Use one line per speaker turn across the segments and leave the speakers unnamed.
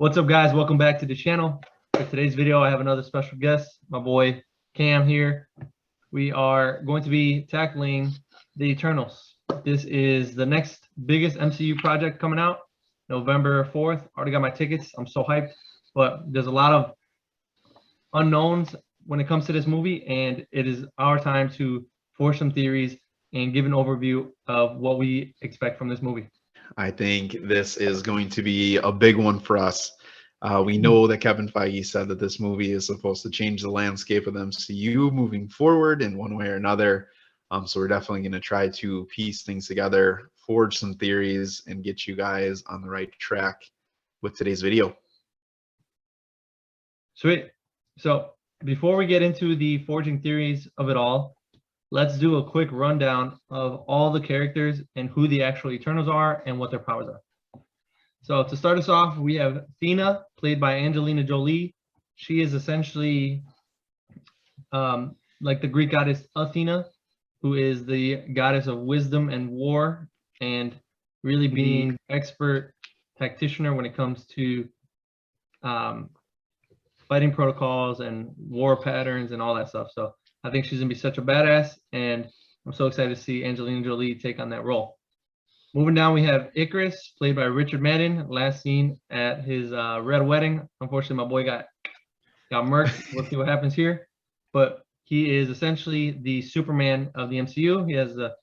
What's up, guys? Welcome back to the channel. For today's video, I have another special guest, my boy Cam here. We are going to be tackling the Eternals. This is the next biggest MCU project coming out, November 4th. Already got my tickets. I'm so hyped, but there's a lot of unknowns when it comes to this movie, and it is our time to forge some theories and give an overview of what we expect from this movie.
I think this is going to be a big one for us. We know that Kevin Feige said that this movie is supposed to change the landscape of the MCU moving forward in one way or another. So we're definitely going to try to piece things together, forge some theories, and get you guys on the right track with today's video.
Sweet. So before we get into the forging theories of it all, let's do a quick rundown of all the characters and who the actual Eternals are and what their powers are. So to start us off, we have Thena, played by Angelina Jolie. She is essentially like the Greek goddess Athena, who is the goddess of wisdom and war, and really being expert practitioner when it comes to fighting protocols and war patterns and all that stuff. So I think she's gonna be such a badass, and I'm so excited to see Angelina Jolie take on that role. Moving down, we have Icarus, played by Richard Madden, last seen at his red wedding. Unfortunately, my boy got murked. We'll see what happens here. But he is essentially the Superman of the MCU. He has the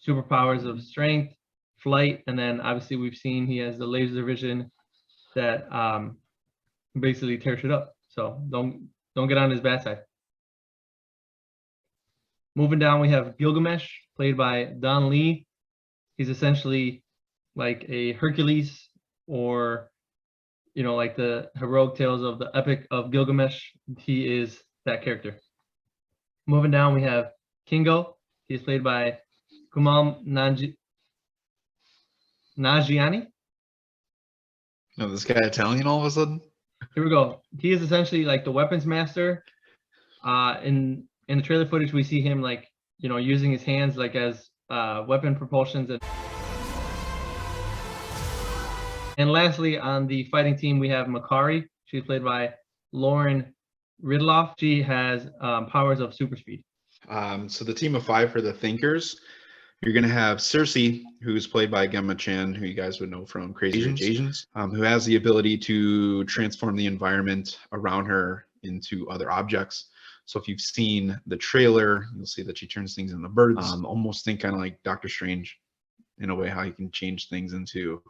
superpowers of strength, flight, and then obviously we've seen he has the laser vision that basically tears shit up. So don't get on his bad side. Moving down, we have Gilgamesh, played by Don Lee. He's essentially like a Hercules, or, you know, like the heroic tales of the Epic of Gilgamesh. He is that character. Moving down, we have Kingo. He's played by Kumail Nanjiani.
Oh, this guy Italian all of a sudden?
Here we go. He is essentially like the weapons master. In the trailer footage, we see him like, you know, using his hands like as weapon propulsions. And lastly, on the fighting team, we have Makari. She's played by Lauren Ridloff. She has powers of super speed.
So the team of five for the Thinkers, you're going to have Cersei, who's played by Gemma Chan, who you guys would know from Crazy Rich Asians, who has the ability to transform the environment around her into other objects. So if you've seen the trailer, you'll see that she turns things into birds. Almost think kind of like Doctor Strange in a way, how he can change things into, you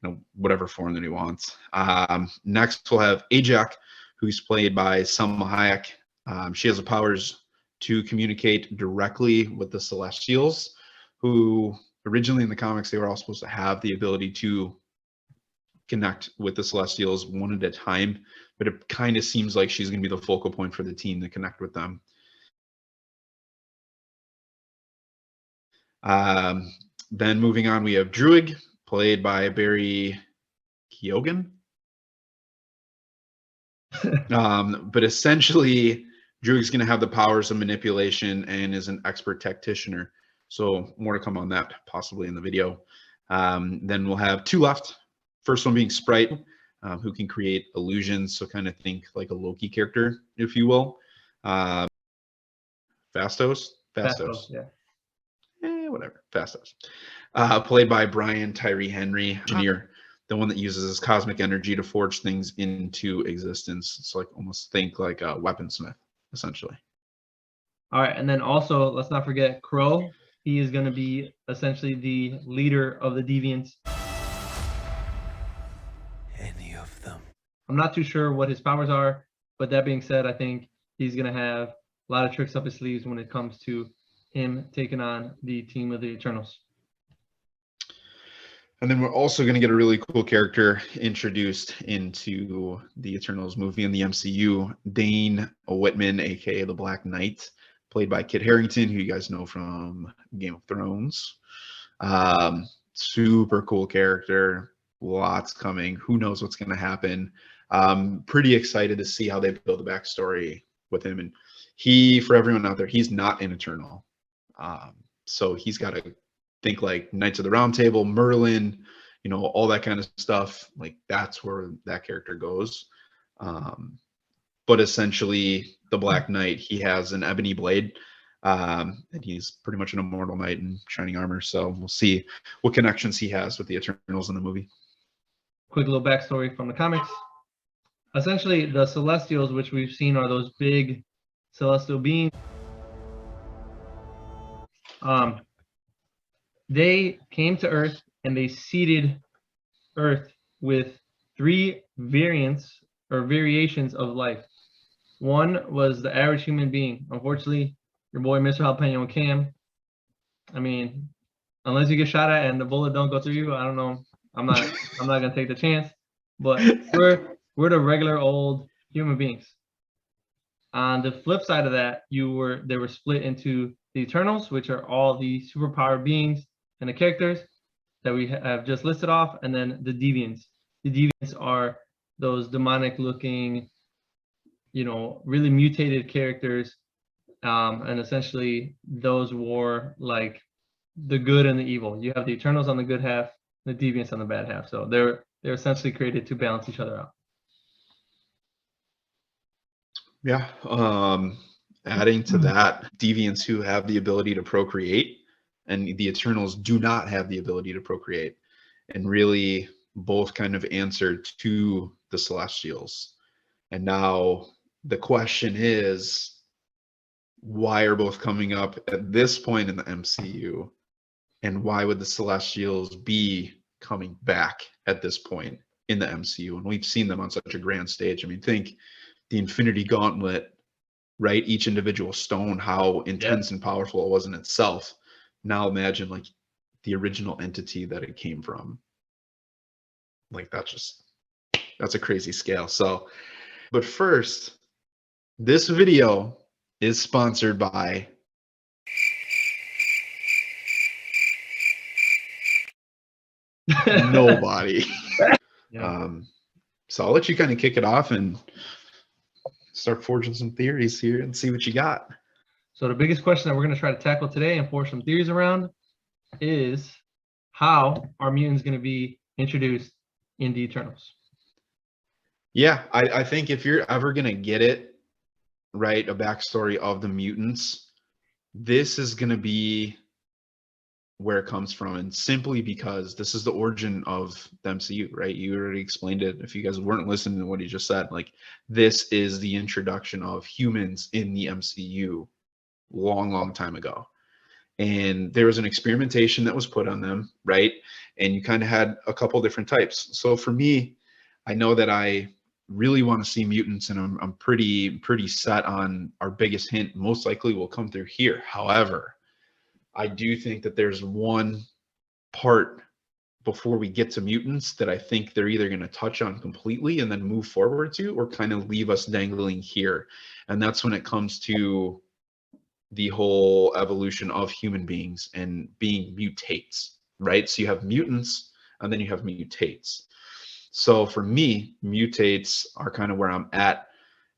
know, whatever form that he wants. Next, we'll have Ajak, who's played by Salma Hayek. She has the powers to communicate directly with the Celestials, who originally in the comics, they were all supposed to have the ability to connect with the Celestials one at a time, but it kind of seems like she's going to be the focal point for the team to connect with them. Then moving on, we have Druig, played by Barry Keoghan. But essentially, Druig's going to have the powers of manipulation and is an expert tacticianer. So more to come on that possibly in the video. Then we'll have two left. First one being Sprite, who can create illusions. So kind of think like a Loki character, if you will. Fastos,
Yeah.
Whatever. Fastos. Played by Brian Tyree Henry, engineer, the one that uses his cosmic energy to forge things into existence. It's like almost think like a weaponsmith, essentially.
All right, and then also let's not forget Crow. He is going to be essentially the leader of the Deviants.
Any of them.
I'm not too sure what his powers are, but that being said, I think he's going to have a lot of tricks up his sleeves when it comes to him taking on the team of the Eternals.
And then we're also going to get a really cool character introduced into the Eternals movie in the MCU, Dane Whitman, aka the Black Knight, played by Kit Harington, who you guys know from Game of Thrones. Super cool character. Lots coming. Who knows what's going to happen? Pretty excited to see how they build a backstory with him. And he, for everyone out there, he's not an Eternal. So he's got to think like Knights of the Round Table, Merlin, you know, all that kind of stuff. Like that's where that character goes. But essentially, the Black Knight, he has an ebony blade, and he's pretty much an immortal knight in shining armor. So we'll see what connections he has with the Eternals in the movie.
Quick little backstory from the comics. Essentially, the Celestials, which we've seen, are those big celestial beings. They came to Earth and they seeded Earth with 3 variants or variations of life. One was the average human being. Unfortunately, your boy Mr. Jalapeno and Cam, I mean, unless you get shot at and the bullet don't go through you, I don't know. I'm not gonna take the chance. But we're the regular old human beings. On the flip side of that, they were split into the Eternals, which are all the superpower beings and the characters that we have just listed off, and then the Deviants. The Deviants are those demonic looking, you know, really mutated characters, and essentially those were like the good and the evil. You have the Eternals on the good half, the Deviants on the bad half. So they're essentially created to balance each other out.
Yeah. Adding to that, Deviants who have the ability to procreate, and the Eternals do not have the ability to procreate, and really both kind of answer to the Celestials. And now the question is, why are both coming up at this point in the MCU? And why would the Celestials be coming back at this point in the MCU? And we've seen them on such a grand stage. I mean, think the Infinity Gauntlet, right? Each individual stone, how intense and powerful it was in itself. Now imagine like the original entity that it came from. Like that's a crazy scale. So, but first, this video is sponsored by nobody.
Yeah.
So I'll let you kind of kick it off and start forging some theories here and see what you got.
So the biggest question that we're going to try to tackle today and forge some theories around is, how are mutants going to be introduced in the Eternals?
Yeah, I think if you're ever going to get it, right, a backstory of the mutants, this is going to be where it comes from, and simply because this is the origin of the MCU, right? You already explained it. If you guys weren't listening to what he just said, like this is the introduction of humans in the MCU long time ago. And there was an experimentation that was put on them, right? And you kind of had a couple different types. So for me, I know that I really want to see mutants, and I'm pretty set on our biggest hint most likely will come through here. However, I do think that there's one part before we get to mutants that I think they're either going to touch on completely and then move forward to, or kind of leave us dangling here. And that's when it comes to the whole evolution of human beings and being mutates, right? So you have mutants and then you have mutates. So for me, mutates are kind of where I'm at,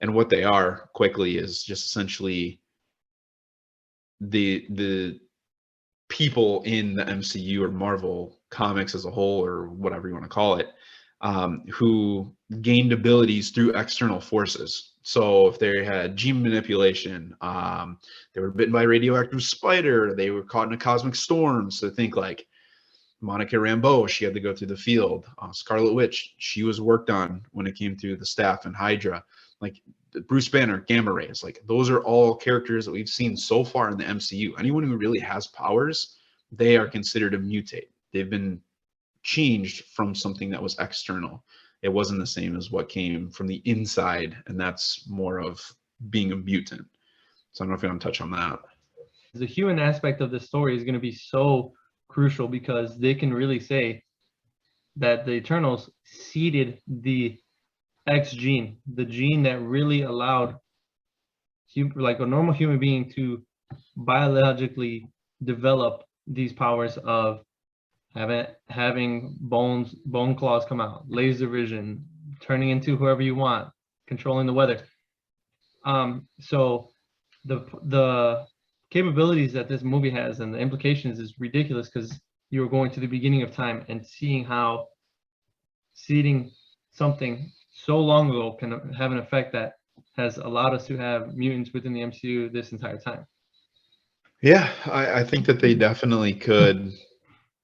and what they are quickly is just essentially the people in the MCU or Marvel comics as a whole, or whatever you want to call it, who gained abilities through external forces. So if they had gene manipulation, they were bitten by a radioactive spider, they were caught in a cosmic storm. So think like Monica Rambeau, she had to go through the field. Scarlet Witch, she was worked on when it came through the staff, and Hydra. Like Bruce Banner, gamma rays, like those are all characters that we've seen so far in the MCU. Anyone who really has powers, they are considered a mutate. They've been changed from something that was external. It wasn't the same as what came from the inside, and that's more of being a mutant. So I don't know if you want to touch on that.
The human aspect of the story is going to be so crucial, because they can really say that the Eternals seeded the X gene, the gene that really allowed like a normal human being to biologically develop these powers of having bone claws come out, laser vision, turning into whoever you want, controlling the weather. So the capabilities that this movie has and the implications is ridiculous, because you were going to the beginning of time and seeing how seeding something so long ago can have an effect that has allowed us to have mutants within the MCU this entire time.
Yeah, I think that they definitely could,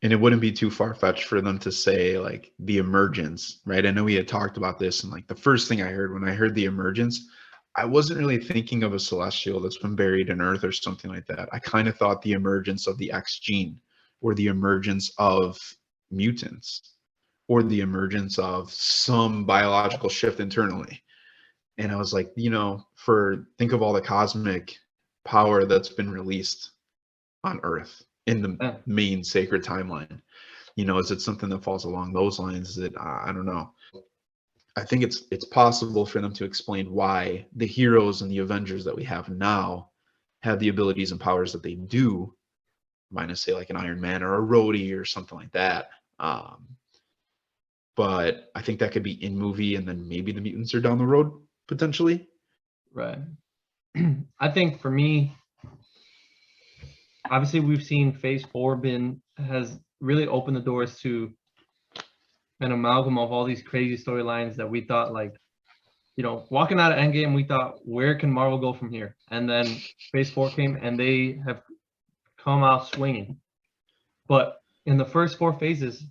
and it wouldn't be too far-fetched for them to say like the emergence, right? I know we had talked about this, and like the first thing I heard when I heard the emergence, I wasn't really thinking of a celestial that's been buried in Earth or something like that. I kind of thought the emergence of the X gene, or the emergence of mutants, or the emergence of some biological shift internally. And I was like, think of all the cosmic power that's been released on Earth in the
Yeah.
main sacred timeline. Is it something that falls along those lines? Is it, I don't know. I think it's possible for them to explain why the heroes and the Avengers that we have now have the abilities and powers that they do, minus say like an Iron Man or a Rhodey or something like that. But I think that could be in movie, and then maybe the mutants are down the road potentially.
Right. I think for me, obviously we've seen Phase 4 has really opened the doors to an amalgam of all these crazy storylines that we thought, like, walking out of Endgame, we thought, where can Marvel go from here? And then Phase 4 came, and they have come out swinging. But in the first 4 phases,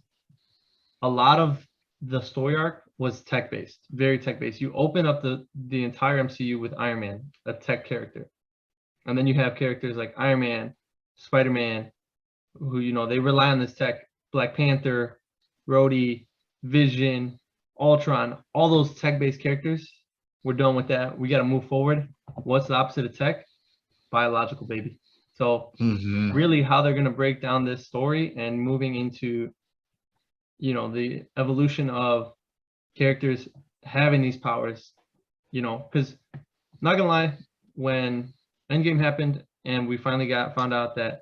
a lot of the story arc was tech-based, very tech-based. You open up the entire MCU with Iron Man, a tech character. And then you have characters like Iron Man, Spider-Man, who, they rely on this tech. Black Panther, Rhodey, Vision, Ultron, all those tech-based characters. We're done with that. We got to move forward. What's the opposite of tech? Biological, baby. So really how they're going to break down this story and moving into, the evolution of characters having these powers, because not going to lie, when Endgame happened and we finally found out that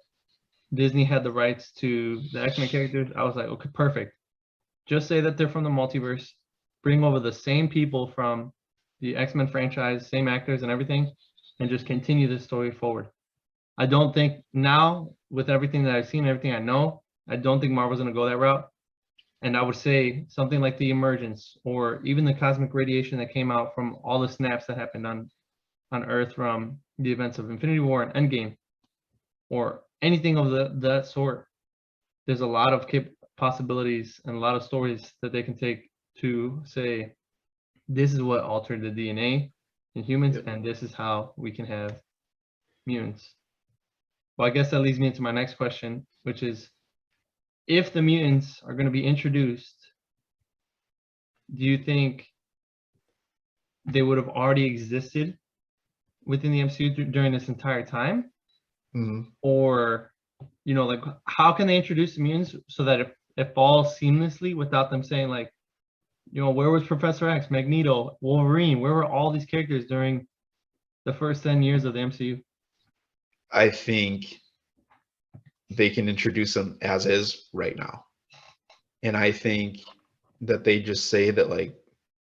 Disney had the rights to the X-Men characters, I was like, okay, perfect. Just say that they're from the multiverse, bring over the same people from the X-Men franchise, same actors and everything, and just continue this story forward. I don't think now, with everything that I've seen, everything I know, I don't think Marvel's going to go that route. And I would say something like the emergence, or even the cosmic radiation that came out from all the snaps that happened on Earth from the events of Infinity War and Endgame, or anything of that sort. There's a lot of possibilities and a lot of stories that they can take to say, this is what altered the DNA in humans, and this is how we can have mutants. Well, I guess that leads me into my next question, which is, if the mutants are going to be introduced, do you think they would have already existed within the MCU during this entire time? Or, like, how can they introduce the mutants so that it falls seamlessly without them saying, like, where was Professor X, Magneto, Wolverine? Where were all these characters during the first 10 years of the MCU?
I think they can introduce them as is right now. And I think that they just say that, like,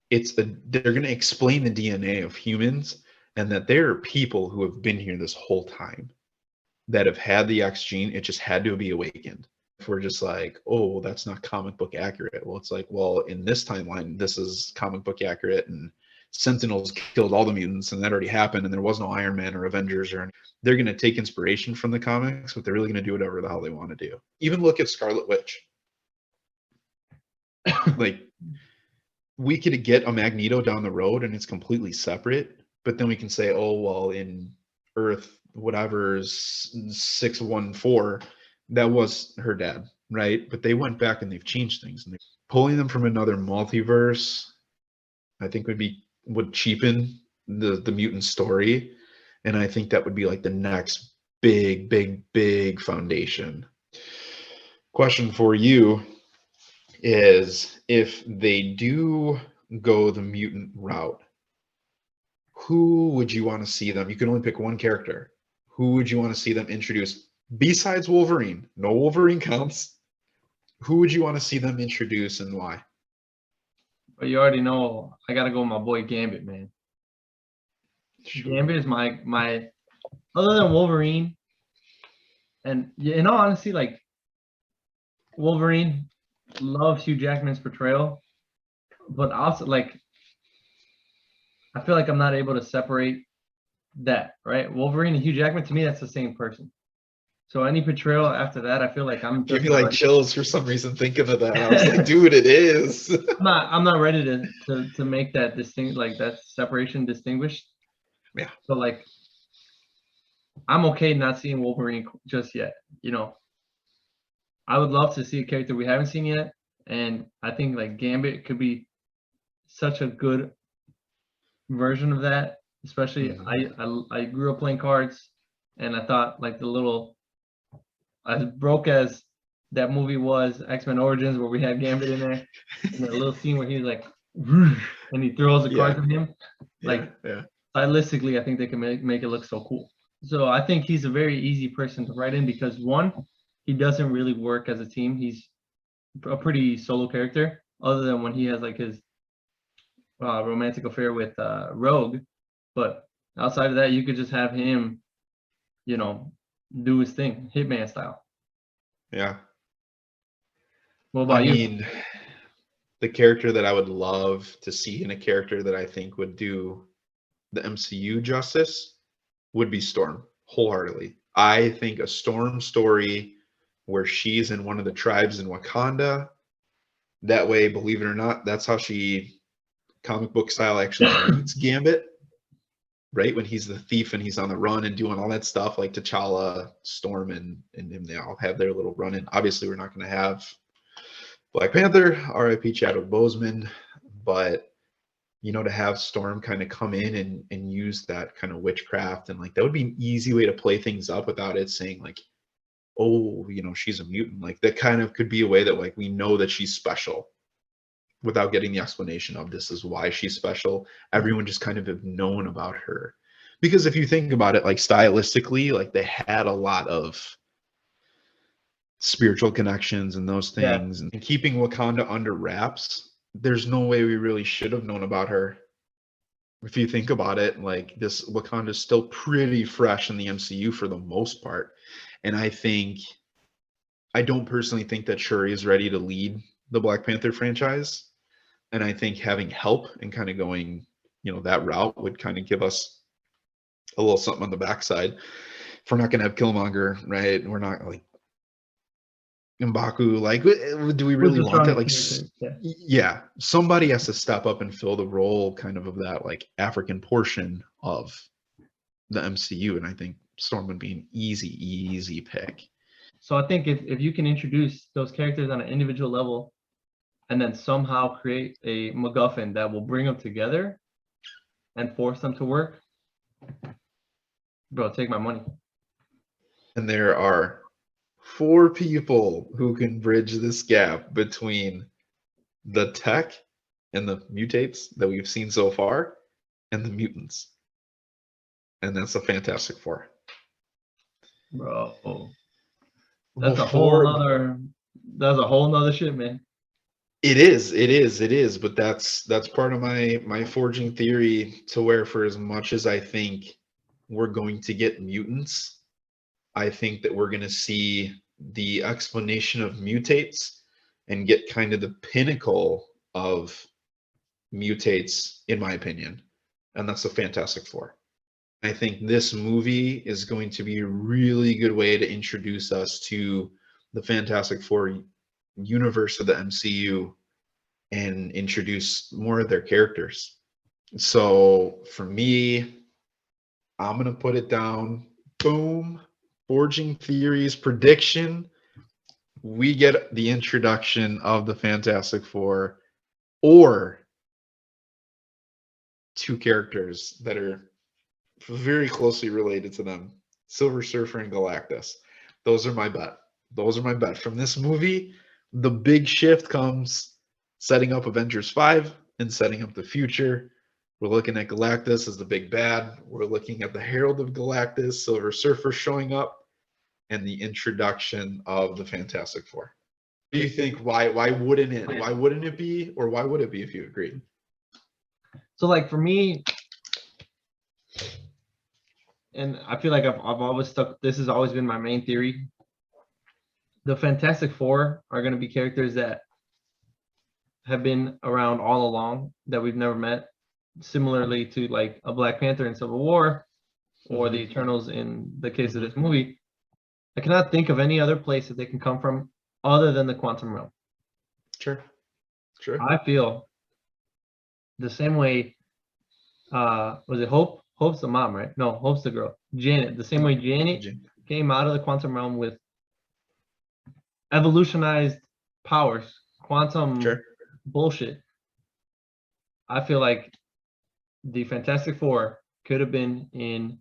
they're going to explain the DNA of humans, and that there are people who have been here this whole time that have had the X gene. It just had to be awakened. If we're just like, oh, that's not comic book accurate. Well, it's like, well, in this timeline, this is comic book accurate, and Sentinels killed all the mutants, and that already happened, and there was no Iron Man or Avengers or anything. They're going to take inspiration from the comics, but they're really going to do whatever the hell they want to do. Even look at Scarlet Witch. Like, we could get a Magneto down the road and it's completely separate, but then we can say, oh, well, in Earth, whatever's 614, that was her dad, right? But they went back and they've changed things. And pulling them from another multiverse, I think would cheapen the mutant story. And I think that would be like the next big foundation. Question for you is, if they do go the mutant route, who would you want to see them? You can only pick one character. Who would you want to see them introduce besides Wolverine? No Wolverine counts. Who would you want to see them introduce, and why?
But you already know I gotta go with my boy Gambit, man. Sure. Gambit is my other than Wolverine, and in all honesty, like, Wolverine, love Hugh Jackman's portrayal, but also like I feel like I'm not able to separate that, right? Wolverine and Hugh Jackman, to me, that's the same person. So any portrayal after that, I feel like I'm
Give
just
me
not
like
ready.
chills for some reason thinking of that. I was like, dude, it is.
I'm not ready to make that distinct, like that separation distinguished.
Yeah.
So like I'm okay not seeing Wolverine just yet. You know, I would love to see a character we haven't seen yet, and I think like Gambit could be such a good version of that. Especially, I grew up playing cards, and I thought like the little as broke as that movie was, X-Men Origins, where we had Gambit in there, and that little scene where he's like, and he throws the cards at him. Like
yeah.
stylistically, I think they can make it look so cool. So I think he's a very easy person to write in because one, he doesn't really work as a team. He's a pretty solo character, other than when he has like his romantic affair with Rogue. But outside of that, you could just have him, you know, do his thing, Hitman style.
Yeah.
What about you?
mean, the character that I would love to see in a character that I think would do the MCU justice would be Storm, wholeheartedly. I think a Storm story where she's in one of the tribes in Wakanda. That way, believe it or not, that's how she, comic book style, actually meets Gambit, right? When he's the thief and he's on the run and doing all that stuff, like T'Challa, Storm, and they all have their little run in. Obviously, we're not going to have Black Panther, R.I.P. Chadwick Boseman, but you know, to have Storm kind of come in and use that kind of witchcraft, and like that would be an easy way to play things up without it saying like, oh, you know, she's a mutant. Like that kind of could be a way that like we know that she's special without getting the explanation of this is why she's special. Everyone just kind of have known about her. Because if you think about it, like stylistically, like they had a lot of spiritual connections and those
Yeah.
things, and keeping Wakanda under wraps, there's no way we really should have known about her. If you think about it, like this Wakanda is still pretty fresh in the MCU for the most part. And I don't personally think that Shuri is ready to lead the Black Panther franchise. And I think having help and kind of going, you know, that route would kind of give us a little something on the backside. If we're not going to have Killmonger, right? We're not like M'Baku. Like, do we really want that? Like, yeah, somebody has to step up and fill the role kind of that like African portion of the MCU. And I think Storm would be an easy pick.
So I think if you can introduce those characters on an individual level and then somehow create a MacGuffin that will bring them together and force them to work, bro, take my money.
And there are 4 people who can bridge this gap between the tech and the mutates that we've seen so far and the mutants. And that's a Fantastic Four.
Bro. That's a whole nother shit, man.
It is, but that's part of my forging theory to where for as much as I think we're going to get mutants, I think that we're going to see the explanation of mutates and get kind of the pinnacle of mutates, in my opinion. And that's the Fantastic Four. I think this movie is going to be a really good way to introduce us to the Fantastic Four universe of the MCU and introduce more of their characters. So for me, I'm going to put it down. Boom. Forging Theories prediction. We get the introduction of the Fantastic Four or 2 characters that are very closely related to them, Silver Surfer and Galactus. Those are my bet. From this movie, the big shift comes setting up Avengers 5 and setting up the future. We're looking at Galactus as the big bad. We're looking at the Herald of Galactus, Silver Surfer showing up, and the introduction of the Fantastic Four. Do you think why wouldn't it be, or why would it be if you agree?
So like for me, and I feel like I've always stuck, this has always been my main theory. the Fantastic Four are going to be characters that have been around all along that we've never met, similarly to like a Black Panther in Civil War or the Eternals in the case of this movie. I cannot think of any other place that they can come from other than the quantum realm.
Sure.
I feel the same way. Was it Hope? Hope's the mom, right? No, Hope's the girl. Janet. The same way Janet came out of the quantum realm with evolutionized powers, quantum bullshit. I feel like the Fantastic Four could have been in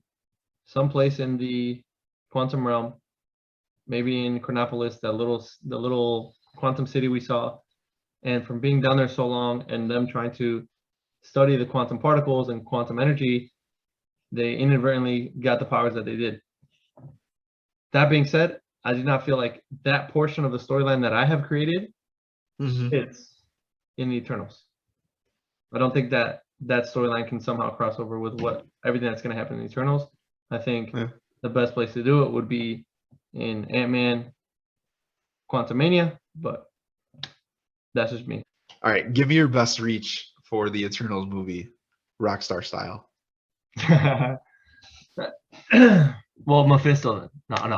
some place in the quantum realm, maybe in Chronopolis, the little quantum city we saw. And from being down there so long and them trying to study the quantum particles and quantum energy, they inadvertently got the powers that they did. That being said, I do not feel like that portion of the storyline that I have created fits in the Eternals. I don't think that storyline can somehow cross over with what everything that's going to happen in the Eternals. I think the best place to do it would be in Ant-Man Quantumania, but that's just me.
All right, give me your best reach for the Eternals movie, Rockstar style.
Well, Mephisto. No. All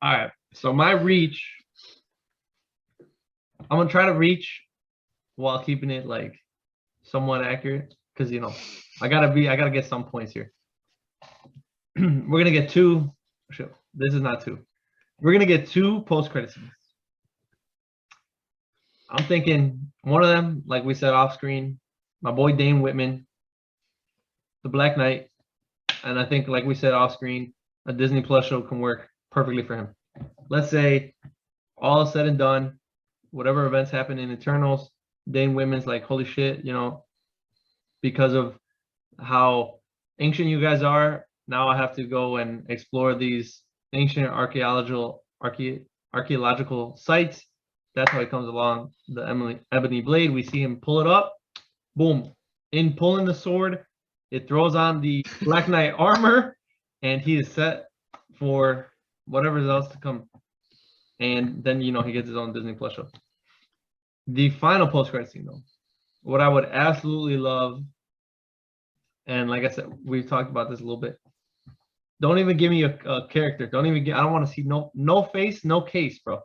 right. So my reach, I'm gonna try to reach while keeping it like somewhat accurate, because I gotta get some points here. We're gonna get two. This is not two. We're gonna get two post-credit scenes. I'm thinking one of them, like we said off screen, my boy Dane Whitman, the Black Knight, and I think, like we said off screen, a Disney Plus show can work perfectly for him. Let's say all said and done, whatever events happen in Eternals, Dane Whitman's like, holy shit, because of how ancient you guys are, now I have to go and explore these ancient archaeological sites. That's how he comes along. The ebony blade, we see him pull it up. Boom. In pulling the sword, it throws on the Black Knight armor, and he is set for whatever's else to come. And then, he gets his own Disney Plus show. The final post-credit scene, though, what I would absolutely love, and like I said, we've talked about this a little bit. Don't even give me a character. I don't want to see no face, no case, bro.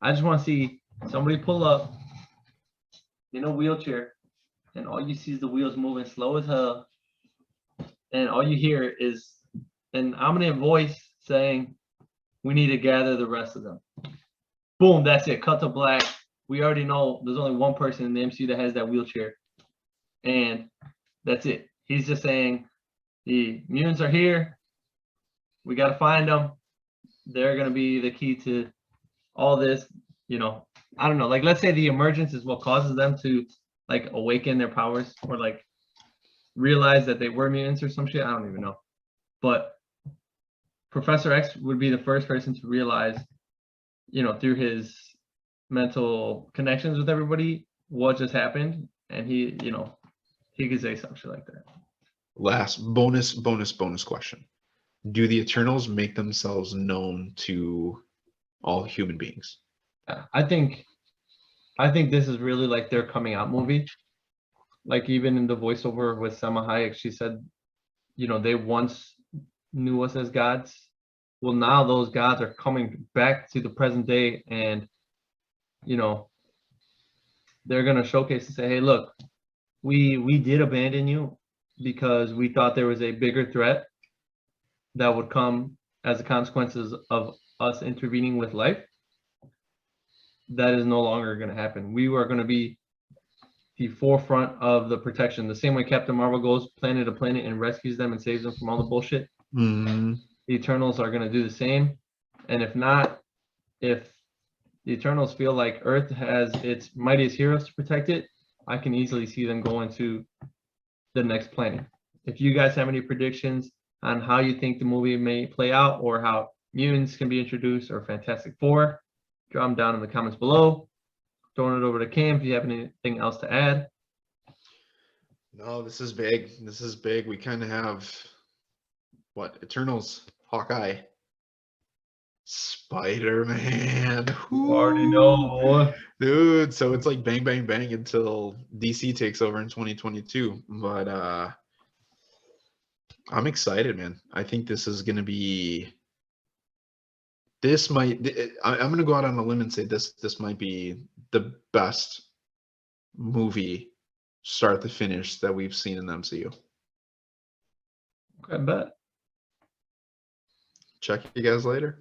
I just want to see somebody pull up in a wheelchair, and all you see is the wheels moving slow as hell, and all you hear is an ominous voice saying, "We need to gather the rest of them." Boom, that's it. Cut to black. We already know there's only one person in the MCU that has that wheelchair, and that's it. He's just saying, the mutants are here. We got to find them. They're going to be the key to all this. I don't know. Like, let's say the emergence is what causes them to like awaken their powers or like realize that they were mutants or some shit. I don't even know. But Professor X would be the first person to realize, through his mental connections with everybody, what just happened, and he could say some shit like that.
Last bonus question. Do the Eternals make themselves known to all human beings?
I think this is really like their coming out movie. Like, even in the voiceover with Selma Hayek, she said, they once knew us as gods. Well, now those gods are coming back to the present day, and they're gonna showcase and say, hey, look, we did abandon you because we thought there was a bigger threat that would come as a consequences of us intervening with life. That is no longer going to happen. We are going to be the forefront of the protection. The same way Captain Marvel goes planet to planet and rescues them and saves them from all the bullshit. The Eternals are going to do the same. And if not, if the Eternals feel like Earth has its mightiest heroes to protect it, I can easily see them going to the next planet. If you guys have any predictions on how you think the movie may play out, or how mutants can be introduced, or Fantastic Four, drop them down in the comments below. Throwing it over to Cam if you have anything else to add.
No, this is big. We kind of have Eternals, Hawkeye. Spider-Man.
You already
Whoo!
know.
Dude, so it's like bang, bang, bang until DC takes over in 2022. But I'm excited, man. I think this is gonna be. This might. I'm gonna go out on a limb and say this might be the best movie, start to finish, that we've seen in the MCU.
I bet.
Check you guys later.